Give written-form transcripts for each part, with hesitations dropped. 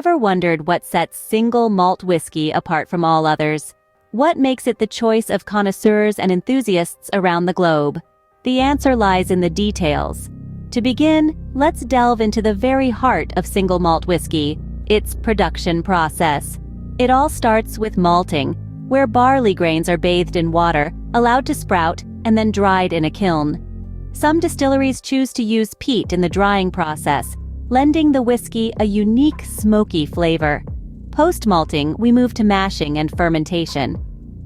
Ever wondered what sets single malt whiskey apart from all others? What makes it the choice of connoisseurs and enthusiasts around the globe? The answer lies in the details. To begin, let's delve into the very heart of single malt whiskey, its production process. It all starts with malting, where barley grains are bathed in water, allowed to sprout, and then dried in a kiln. Some distilleries choose to use peat in the drying process, lending the whiskey a unique smoky flavor. Post-malting, we move to mashing and fermentation.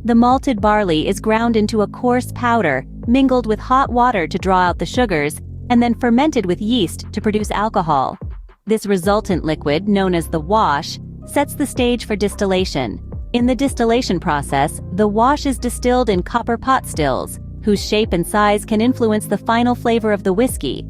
The malted barley is ground into a coarse powder, mingled with hot water to draw out the sugars, and then fermented with yeast to produce alcohol. This resultant liquid, known as the wash, sets the stage for distillation. In the distillation process, the wash is distilled in copper pot stills, whose shape and size can influence the final flavor of the whiskey.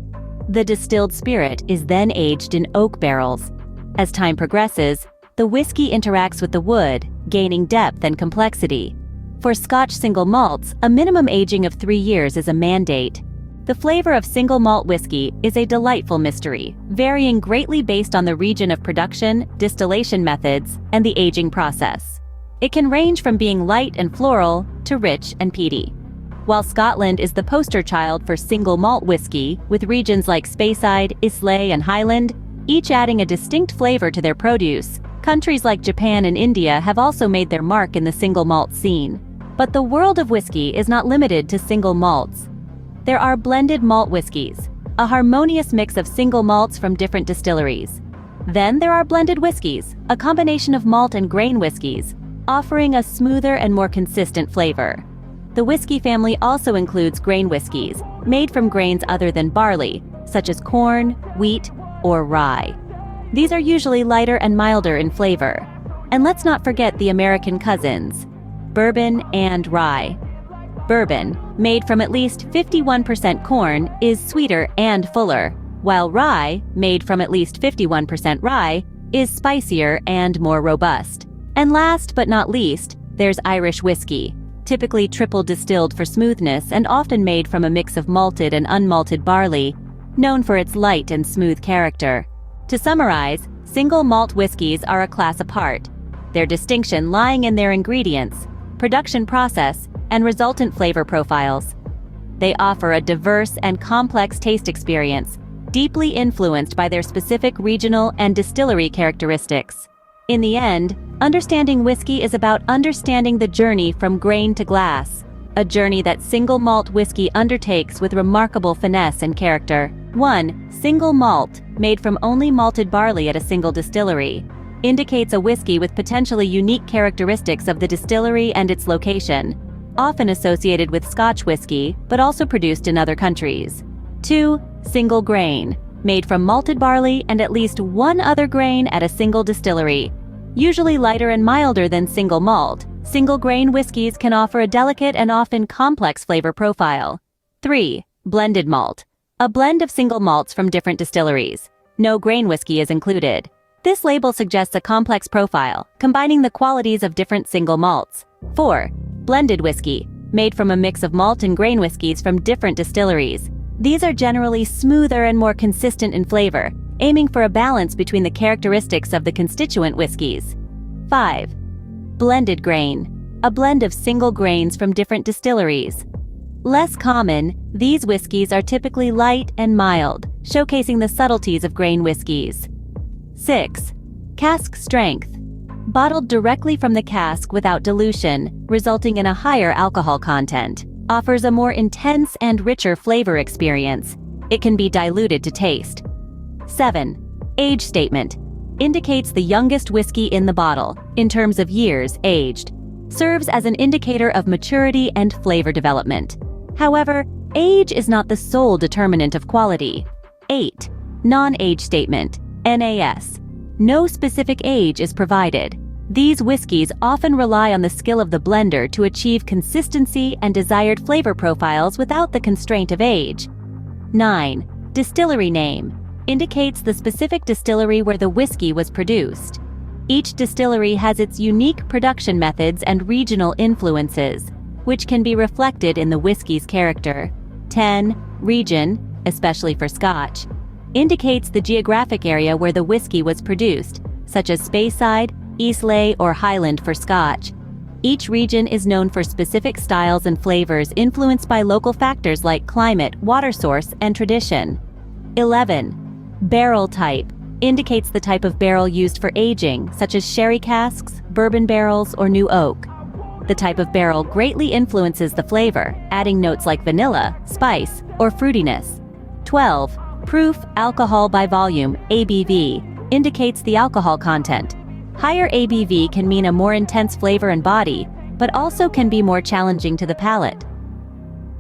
The distilled spirit is then aged in oak barrels. As time progresses, the whiskey interacts with the wood, gaining depth and complexity. For Scotch single malts, a minimum aging of 3 years is a mandate. The flavor of single malt whiskey is a delightful mystery, varying greatly based on the region of production, distillation methods, and the aging process. It can range from being light and floral to rich and peaty. While Scotland is the poster child for single malt whiskey, with regions like Speyside, Islay, and Highland, each adding a distinct flavor to their produce, countries like Japan and India have also made their mark in the single malt scene. But the world of whiskey is not limited to single malts. There are blended malt whiskeys, a harmonious mix of single malts from different distilleries. Then there are blended whiskeys, a combination of malt and grain whiskeys, offering a smoother and more consistent flavor. The whiskey family also includes grain whiskeys, made from grains other than barley, such as corn, wheat, or rye. These are usually lighter and milder in flavor. And let's not forget the American cousins, bourbon and rye. Bourbon, made from at least 51% corn, is sweeter and fuller, while rye, made from at least 51% rye, is spicier and more robust. And last but not least, there's Irish whiskey, typically triple distilled for smoothness and often made from a mix of malted and unmalted barley, known for its light and smooth character. To summarize, single malt whiskeys are a class apart, their distinction lying in their ingredients, production process, and resultant flavor profiles. They offer a diverse and complex taste experience, deeply influenced by their specific regional and distillery characteristics. In the end, understanding whiskey is about understanding the journey from grain to glass, a journey that single malt whiskey undertakes with remarkable finesse and character. 1. Single malt, made from only malted barley at a single distillery, indicates a whiskey with potentially unique characteristics of the distillery and its location, often associated with Scotch whiskey, but also produced in other countries. 2. Single grain, made from malted barley and at least one other grain at a single distillery. Usually lighter and milder than single malt, single grain whiskeys can offer a delicate and often complex flavor profile. 3. Blended malt, a blend of single malts from different distilleries. No grain whiskey is included. This label suggests a complex profile, combining the qualities of different single malts. 4. Blended whiskey, made from a mix of malt and grain whiskeys from different distilleries. These are generally smoother and more consistent in flavor, aiming for a balance between the characteristics of the constituent whiskeys. 5. Blended grain, a blend of single grains from different distilleries. Less common, these whiskeys are typically light and mild, showcasing the subtleties of grain whiskeys. 6. Cask strength, bottled directly from the cask without dilution, resulting in a higher alcohol content, offers a more intense and richer flavor experience. It can be diluted to taste. 7. Age statement, indicates the youngest whiskey in the bottle, in terms of years aged, serves as an indicator of maturity and flavor development. However, age is not the sole determinant of quality. 8. Non-age statement, NAS. No specific age is provided. These whiskeys often rely on the skill of the blender to achieve consistency and desired flavor profiles without the constraint of age. 9. Distillery name, indicates the specific distillery where the whiskey was produced. Each distillery has its unique production methods and regional influences, which can be reflected in the whiskey's character. 10. Region, especially for Scotch, indicates the geographic area where the whiskey was produced, such as Speyside, Islay, or Highland for Scotch. Each region is known for specific styles and flavors influenced by local factors like climate, water source, and tradition. 11. Barrel type indicates the type of barrel used for aging, such as sherry casks, bourbon barrels, or new oak. The type of barrel greatly influences the flavor, adding notes like vanilla, spice, or fruitiness. 12. Proof alcohol by volume, ABV, indicates the alcohol content. Higher ABV can mean a more intense flavor and body, but also can be more challenging to the palate.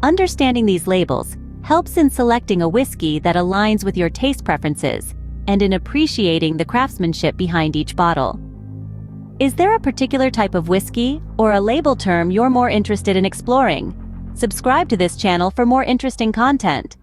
Understanding these labels helps in selecting a whiskey that aligns with your taste preferences and in appreciating the craftsmanship behind each bottle. Is there a particular type of whiskey or a label term you're more interested in exploring? Subscribe to this channel for more interesting content.